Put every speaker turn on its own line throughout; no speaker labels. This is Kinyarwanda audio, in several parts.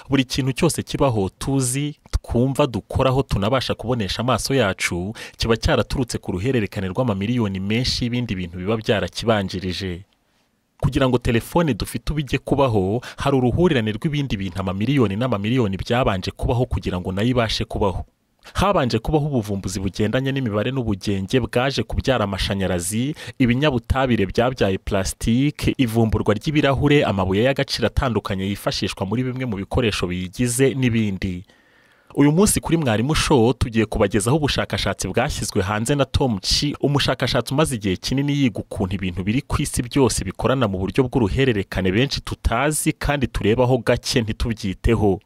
buri kintu cyose kibaho tuzi, twumva, dukoraho, tunabasha kubonesha amaso yacu kiba cyaraturutse ku ruhererekane rw'amamiliyoni menshi y'ibindi bintu biba byarakibanjirije. Kugira ngo telefone dufite ubijye kubaho, hari uruhurirane rw'ibindi bintu amamiliyoni n'amamiliyoni byabanje kubaho kugira ngo nayo ibashe kubaho. Habanje kubaho ubuvumbuzi bugendanye n'imibare n'ubugenge bwaje kubyara amashanyarazi, ibinyabutabire byabyaye plastike, ivumburwa ry'ibirahure, amabuye y'agaciro atandukanye yifashishwa muri bimwe mu bikoresho biyigize n'ibindi. Uyu munsi kuri Mwarimu Show tugiye kubagezaho ubushakashatsi bwashyizwe hanze na Tom Chi, umushakashatsi umaze igihe kinini yiga ukuntu ibintu biri ku isi byose bikorana mu buryo bw'uruhererekane benshi tutazi kandi turebaho gake ntitubyiteho.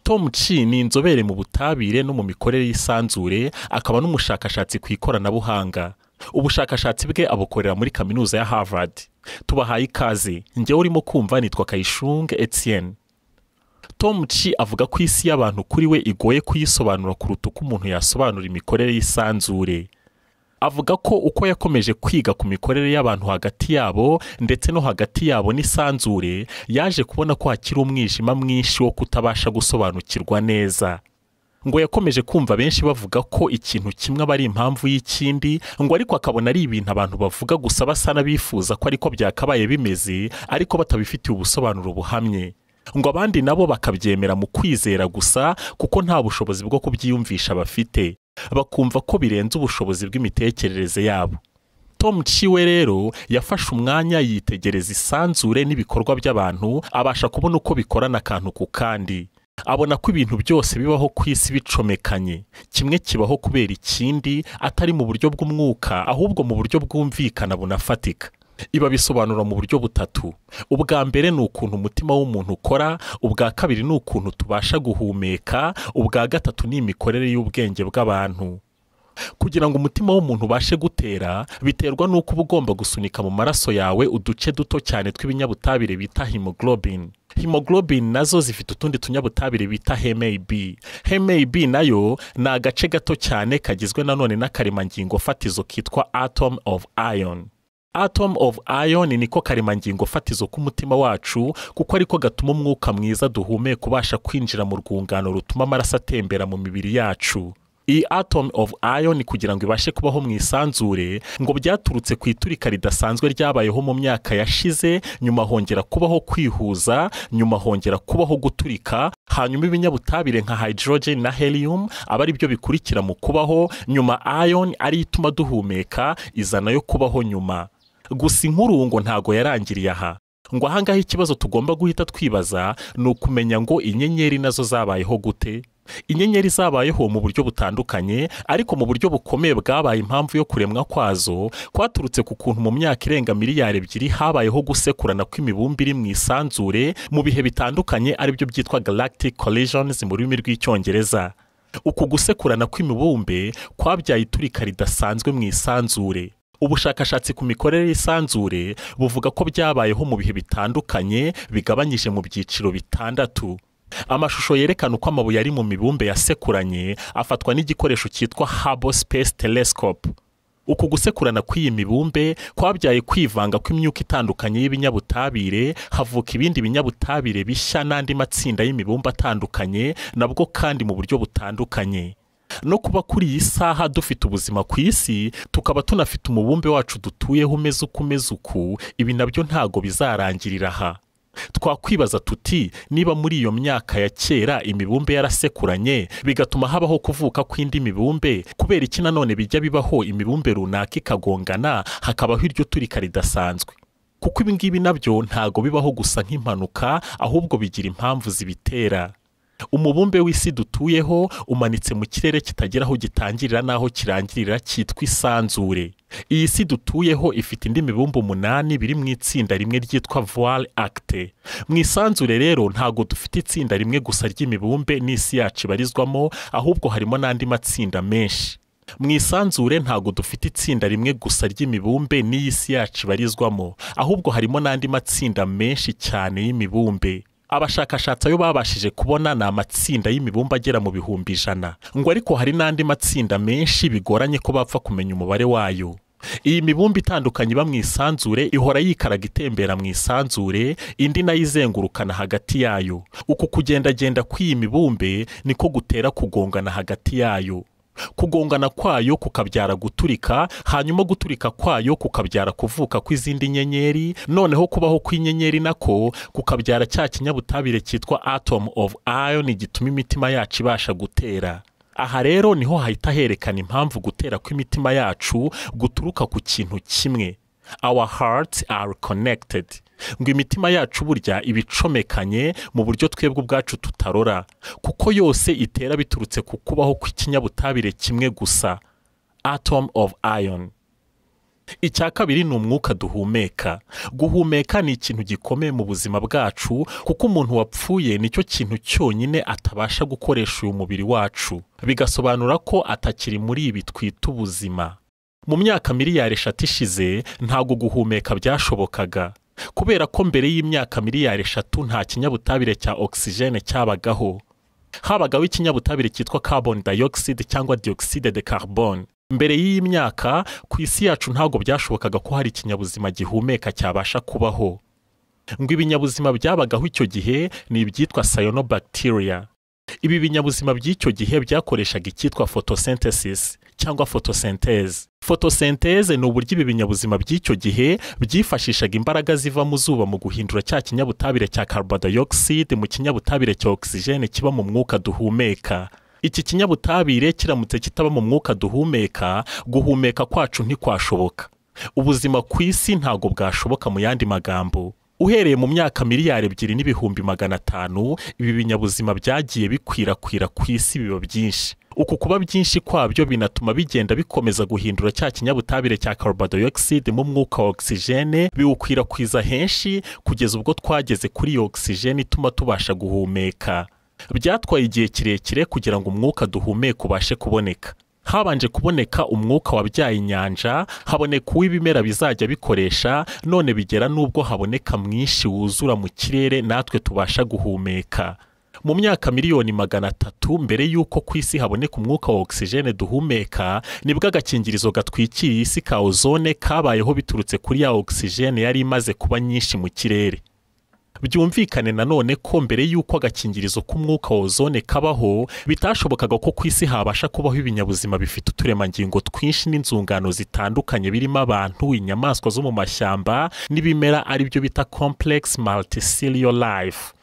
Tom Chi ni inzobere mu butabire no mu mikorere y'isanzure, akaba n'umushakashatsi ku ikoranabuhanga. Ubushakashatsi bwe abukorera muri kaminuza ya Harvard. Tubahaye ikaze. Njye urimo kumva nitwa KAYISHUNGE Etienne. Tom Chi avuga ko isi y'abantu kuri we igoye kuyisobanura kuruta uko umuntu yasobanura imikorere y'isanzure. Avuga ko uko yakomeje kwiga ku mikorere y'abantu hagati yabo ndetse no hagati yabo n'isanzure, yaje kubona ko hakiri umwijima mwinshi wo kutabasha gusobanukirwa neza. Ngo yakomeje kumva benshi bavuga ko ikintu kimwe aba ari impamvu y'ikindi, ngo ariko akabona ari ibintu abantu bavuga gusa basa n'abifuza ko ariko byakabaye bimeze, ariko batabifitiye ubusobanuro buhamye. Ngo abandi nabo bakabyemera mu kwizera gusa kuko nta bushobozi bwo kubyiyumvisha bafite, bakumva ko birenze ubushobozi bw'imitekerereze yabo. Tom Chi we rero yafashe umwanya yitegereza isanzure n'ibikorwa by'abantu, abasha kubona uko bikorana akantu ku kandi. Abona ko ibintu byose bibaho ku isi bicomekanye, kimwe kibaho kubera ikindi, atari mu buryo bw'umwuka ahubwo mu buryo bwumvikana bunafatika. Iba bisobanura mu buryo butatu. Ubwa mbere ni ukuntu umutima w'umuntu ukora, ubwa kabiri ni ukuntu tubasha guhumeka, ubwa gatatu ni imikorere y'ubwenge bw'abantu. Kugira ngo umutima w'umuntu ubashe gutera, biterwa n'uko uba ugomba gusunika mu maraso yawe uduce duto cyane tw'ibinyabutabire bita hemoglobin. Hemoglobin nazo zifite utundi tunyabutabire bita HMAB. HMAB nayo ni agace gato cyane kagizwe nanone n'akaremangingo fatizo kitwa atom of iron. Atom of iron niko karemangingo fatizo k'umutima wacu, kuko ariko gatuma umwuka mwiza duhumeka ubasha kwinjira mu rwungano rutuma amaraso atembera mu mibiri yacu. Iyi atom of iron kugira ngo ibashe kubaho mu isanzure, ngo byaturutse ku iturika ridasanzwe ryabayeho mu myaka yashize, nyuma hongera kubaho kwihuza, nyuma hongera kubaho guturika, hanyuma ibinyabutabire nka hydrogen na helium aba ari byo bikurikira mu kubaho, nyuma iron ari ituma duhumeka, izana yo kubaho nyuma. Gusa inkuru ngo ntago yarangiriye aha. Ngo ahangaho ikibazo tugomba guhita twibaza ni ukumenya ngo inyenyeri nazo zabayeho gute. Inyenyeri zabayeho mu buryo butandukanye, ariko mu buryo bukomeye bwabaye impamvu yo kuremwa kwazo kwaturutse ku kuntu mu myaka irenga miliyari 2 habayeho gusekurana kw'imibumbe iri mu isanzure mu bihe bitandukanye, ari byo byitwa galactic collisions mu rurimi rw'icyongereza. Uku gusekurana kw'imibumbe kwabyaye iturika ridasanzwe mu isanzure. Ubushakashatsi ku mikorere y'isanzure buvuga ko byabayeho mu bihe bitandukanye, bigabanyije mu byiciro bitandatu. Amashusho yerekana uko amabuye ari mu mibumbe yasekuranye afatwa n'igikoresho cyitwa Hubble Space Telescope. Uku gusekurana kw'iyi mibumbe kwabyaye kwivanga kw'imyuka itandukanye y'ibinyabutabire, havuka ibindi binyabutabire bishya n'andi matsinda y'imibumbe atandukanye, nabwo kandi mu buryo butandukanye. No kuba kuri iyi saha dufite ubuzima ku isi, tukaba tunafite umubumbe wacu dutuyeho umeze uku, ibi nabyo ntago bizarangirira aha. Twakwibaza tuti, niba muri iyo myaka ya kera imibumbe yarasekuranye bigatuma habaho kuvuka kw'indi mibumbe, kubera iki nanone bijya bibaho imibumbe runaka ikagongana hakabaho iryo turika ridasanzwe? Kuko ibi ngibi nabyo ntago bibaho gusa nk'impanuka, ahubwo bigira impamvu zibitera. Umubumbe w'isi dutuyeho umanitse mu kirere kitagira aho gitangirira n'aho kirangirira, cyitwa isanzure. Iyi si dutuyeho ifite indi mibumbe 8 biri mu itsinda rimwe ryitwa voile acte. Mu isanzure rero ntago dufite itsinda rimwe gusa ry'imibumbe n'isi yacu ibarizwamo, ahubwo harimo n'andi matsinda menshi. Mu isanzure ntago dufite itsinda rimwe gusa ry'imibumbe n'isi yacu ibarizwamo, ahubwo harimo n'andi matsinda menshi cyane y'imibumbe. Abashakashatsi ayo babashije kubona ni amatsinda y'imibumbe agera mu bihumbi 100. Ngo ariko hari n'andi matsinda menshi bigoranye ko bapfa kumenya umubare wayo. Iyi mibumbe itandukanye iba mu isanzure ihora yikaraga itembera mu isanzure, indi nayo izengurukana hagati yayo. Uku kugendagenda kw'iyi mibumbe niko gutera kugongana hagati yayo. Kugongana kwayo kukabyara guturika, hanyuma guturika kwayo kukabyara kuvuka kw'izindi nyenyeri, noneho kubaho kw'inyenyeri nako kukabyara cya kinyabutabire cyitwa atom of iron gituma imitima yacu ibasha gutera. Aha rero niho hahita herekana impamvu gutera kw'imitima yacu guturuka ku kintu kimwe. Our hearts are connected. Ngo imitima yacu burya ibicomekanye mu buryo twebwe ubwacu tutarora, kuko yose itera biturutse ku kubaho kw'ikinyabutabire kimwe gusa, atom of iron. Icya kabiri ni umwuka duhumeka. Guhumeka ni ikintu gikomeye mu buzima bwacu, kuko umuntu wapfuye nicyo kintu cyonyine atabasha gukoresha uyu mubiri wacu, bigasobanura ko atakiri muri ibi twita ubuzima. Mu myaka miliyari 3 ishize ntago guhumeka byashobokaga, kubera ko mbere y'imyaka miliyari 3 nta kinyabutabire cya oxygene cyabagaho. Habagaho ikinyabutabire cyitwa carbon dioxide cyangwa dioxide de carbone. Mbere y'iyi myaka ku isi yacu ntago byashobokaga ko hari ikinyabuzima gihumeka cyabasha kubaho. Ngo ibinyabuzima byabagaho icyo gihe ni ibyitwa cyanobacteria. Ibi binyabuzima by'icyo gihe byakoreshaga icyitwa photosynthesis cyangwa photosynthese. Photosynthese ni uburyo ibi binyabuzima by'icyo gihe byifashishaga imbaraga ziva mu zuba mu guhindura cya kinyabutabire cya carbon dioxide mu kinyabutabire cya oxygene kiba mu mwuka duhumeka. Iki kinyabutabire kiramutse kitaba mu mwuka duhumeka, guhumeka kwacu ntikwashoboka. Ubuzima ku isi ntago bwashoboka. Mu yandi magambo, uhereye mu myaka miliyari 2,500 ibi binyabuzima byagiye bikwirakwira ku isi biba byinshi. Uku kuba byinshi kwabyo binatuma bigenda bikomeza guhindura cya kinyabutabire cya carbon dioxide mu mwuka wa oxygene, biwukwirakwiza henshi kugeza ubwo twageze kuri oxygene ituma tubasha guhumeka. Byatwaye igihe kirekire kugira ngo umwuka duhumeka ubashe kuboneka. Habanje kuboneka umwuka wabyaye inyanja, haboneka uw'ibimera bizajya bikoresha, none bigera n'ubwo haboneka mwinshi wuzura mu kirere natwe tubasha guhumeka. Mu myaka miliyoni 300 mbere y'uko ku isi haboneka umwuka wa oxygene duhumeka, nibwo agakingirizo gatwikiriye isi ka ozone kabayeho biturutse kuri ya oxygene yari imaze kuba nyinshi mu kirere. Byumvikane nanone ko mbere y'uko agakingirizo k'umwuka wa ozone kabaho, bitashobokaga ko ku isi habasha kubaho ibinyabuzima bifite uturemangingo twinshi n'inzungano zitandukanye birimo abantu, inyamaswa zo mu mashyamba n'ibimera, ari byo bita complex multicellular life.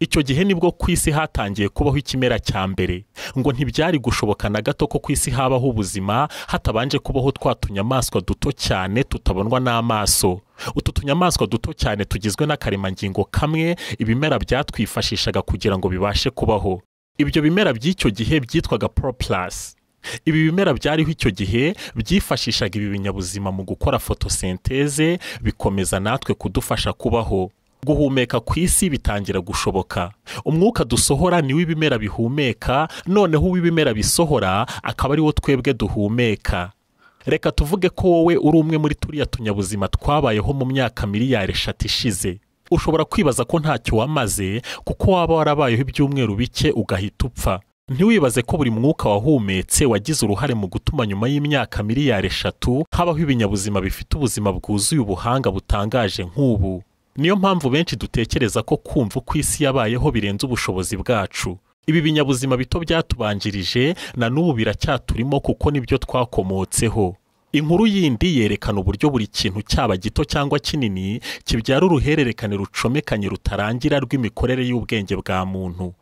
Icyo gihe nibwo ku isi hatangiye kubaho ikimera cya mbere. Ngo ntibyari gushoboka na gato ko ku isi habaho ubuzima hatabanje kubaho twa tunyamaswa duto cyane tutabonwa n'amaso. Utu tunyamaswa duto cyane tugizwe n'akaremangingo kamwe ibimera byatwifashishaga kugira ngo bibashe kubaho. Ibyo bimera by'icyo gihe byitwaga propolis. Ibi bimera byariho icyo gihe byifashishaga ibi binyabuzima mu gukora photosynthese, bikomeza natwe kudufasha kubaho. Guhumeka ku isi bitangira gushoboka. Umwuka dusohora ni w'ibimera bihumeka, noneho uw'ibimera bisohora akaba ari wo twebwe duhumeka. Reka tuvuge ko wowe uri umwe muri turiya tunyabuzima twabayeho mu myaka miliyari 3 ishize. Ushobora kwibaza ko ntacyo wamaze, kuko waba warabayeho ibyumweru bike ugahita upfa. Ntiwibaze ko buri mwuka wahumetse wagize uruhare mu gutuma nyuma y'imyaka miliyari 3 habaho ibinyabuzima bifite ubuzima bwuzuye ubuhanga butangaje nk'ubu. Niyo mpamvu benshi dutekereza ko kumva uko isi yabayeho birenze ubushobozi bwacu. Ibi binyabuzima bito byatubanjirije na n'ubu biracyaturimo, kuko nibyo twakomotseho. Inkuru yindi yerekana uburyo buri kintu cyaba gito cyangwa kinini kibyara uruhererekane rucomekanye rutarangira rw'imikorere y'ubwenge bwa muntu.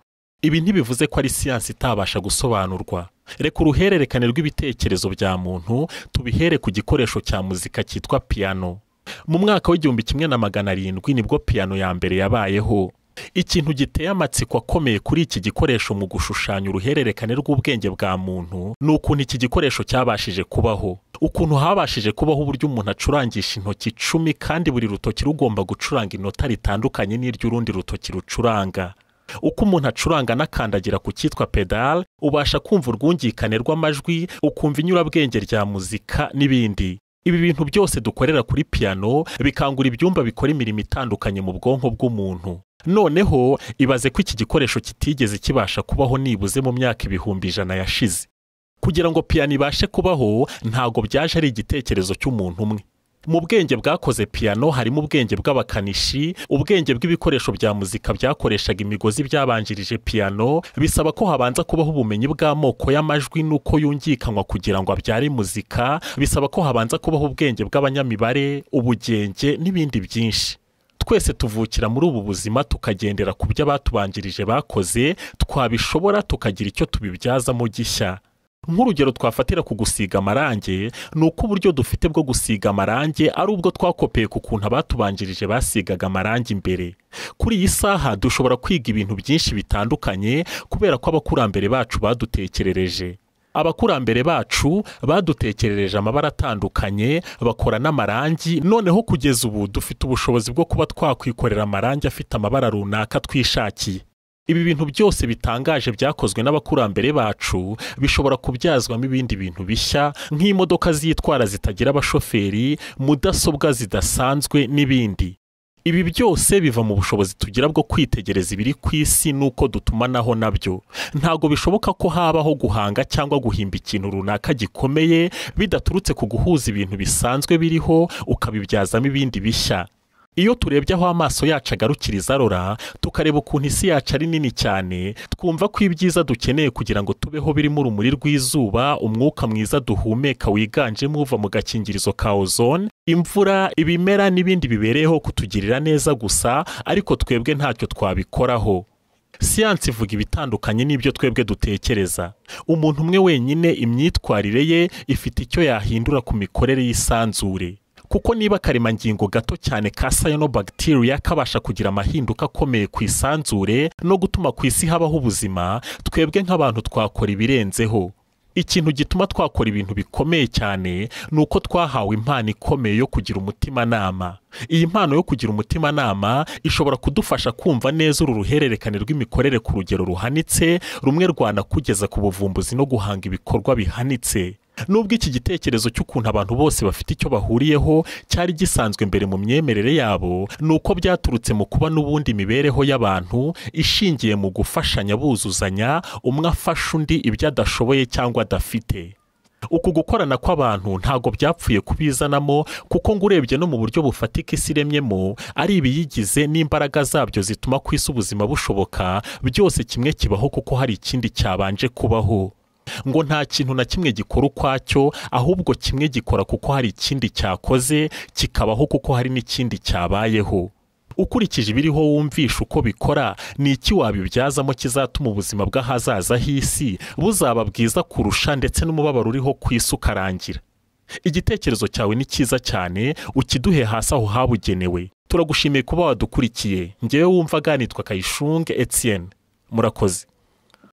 Ibi ntibivuze ko ari siyansi itabasha gusobanurwa. Reka uruhererekane rw'ibitekerezo bya muntu tubihere ku gikoresho cya muzika cyitwa piano. Mu mwaka w'1700 nibwo piano ya mbere yabayeho. Ikintu giteye amatsiko akomeye kuri iki gikoresho mu gushushanya uruhererekane rw'ubwenge bwa muntu ni ukuntu iki gikoresho cyabashije kubaho. Ukuntu habashije kubaho uburyo umuntu acurangisha intoki 10 kandi buri rutoki rugomba gucuranga inota ritandukanye n'iry'urundi rutoki rucuranga. Uko umuntu acuranga nakandagira ku cyitwa pedal, ubasha kumva urwungikane rw'amajwi, ukumva inyurabwenge rya muzika n'ibindi. Ibi bintu byose dukorera kuri piano bikangura ibyumba bikora imirimo itandukanye mu bwonko bw'umuntu. Noneho ibaze ko iki gikoresho kitigeze kibasha kubaho nibuze mu myaka 100 yashize. kugira ngo piyano ibashe kubaho ntago byaje ari igitekerezo cy'umuntu umwe. Mu bwenge bwakoze piyano harimo ubwenge bw'abakanishi, ubwenge bw'ibikoresho bya muzika byakoreshaga imigozi byabanjirije piyano, bisaba ko habanza kubaho ubumenyi bw'amoko y'amajwi n'uko yungikanywa kugira ngo abyare muzika, bisaba ko habanza kubaho ubwenge bw'abanyamibare, ubugenge n'ibindi byinshi. Twese tuvukira muri ubu buzima tukagendera ku byo abatubanjirije bakoze, twabishobora tukagira icyo tubibyazamo gishya. Nk'urugero twafatira ku gusiga amarange, ni uko uburyo dufite bwo gusiga amarange ari ubwo twakopeye ku kuntu abatubanjirije basigaga amarange imbere. Kuri iyi saha dushobora kwiga ibintu byinshi bitandukanye kubera ko abakurambere bacu badutekerereje. Abakurambere bacu badutekerereje amabara atandukanye, bakora n'amarangi, noneho kugeza ubu dufite ubushobozi bwo kuba twakwikorera amarangi afite amabara runaka twishakiye. Ibi bintu byose bitangaje byakozwe n'abakurambere bacu bishobora kubyazwamo ibindi bintu bishya, nk'imodoka zitwara zitagira abashoferi, mudasobwa zidasanzwe n'ibindi. Ibi byose biva mu bushobozi tugira bwo kwitegereza ibiri ku isi n'uko dutumanaho nabyo. Ntago bishoboka ko habaho guhanga cyangwa guhimba ikintu runaka gikomeye bidaturutse ku guhuza ibintu bisanzwe biriho ukabibyazamo ibindi bishya. Iyo turebye aho amaso yacu agarukiriza arora, tukareba ukuntu isi yacu ari nini cyane, twumva ko ibyiza dukeneye kugira ngo tubeho birimo urumuri rw'izuba, umwuka mwiza duhumeka wiganjemo uva mu gakingirizo ka ozone, imvura, ibimera n'ibindi bibereyeho kutugirira neza gusa, ariko twebwe ntacyo twabikoraho. Siyansi ivuga ibitandukanye n'ibyo twebwe dutekereza. Umuntu umwe wenyine imyitwarire ye ifite icyo yahindura ku mikorere y'isanzure. Kuko niba karemangingo gato cyane ka cyanobacteria kabasha kugira amahinduka akomeye ku isanzure no gutuma ku isi habaho ubuzima, twebwe nk'abantu twakora ibirenzeho. Ikintu gituma twakora ibintu bikomeye cyane ni uko twahawe impano ikomeye yo kugira umutimanama. Iyi mpano yo kugira umutimanama ishobora kudufasha kumva neza uru ruhererekane rw'imikorere ku rugero ruhanitse, rumwe rwanakugeza ku buvumbuzi no guhanga ibikorwa bihanitse. Nubwo iki gitekerezo cy'ukuntu abantu bose bafite icyo bahuriyeho cyari gisanzwe mbere mu myemerere yabo, nuko byaturutse mu kuba n'ubundi imibereho y'abantu ishingiye mu gufashanya buzuzanya, umwe afasha undi ibyo adashoboye cyangwa adafite. Uku gukorana kw'abantu ntago byapfuye kubizanamo, kuko ngo urebye no mu buryo bufatika isi iremyemo ari ibiyigize n'imbaraga zabyo zituma ku isi ubuzima bushoboka, byose kimwe kibaho kuko hari ikindi cyabanje kubaho. Ngo nta kintu na kimwe gikora ukwacyo, ahubwo kimwe gikora kuko hari ikindi cyakoze, kikabaho kuko hari n'ikindi cyabayeho. Ukurikije ibiriho wumvisha uko bikora, ni iki wabibyazamo kizatuma ubuzima bw'ahazaza h'isi buzaba bwiza kurusha, ndetse n'umubabaro uriho ku isi ukarangira. Igitekerezo cyawe ni cyiza cyane, ukiduhe hasi aho habugenewe. Turagushimiye kuba wadukurikiye. Ngewe wumvaga nitwa KAYISHUNGE Etienne. Murakoze.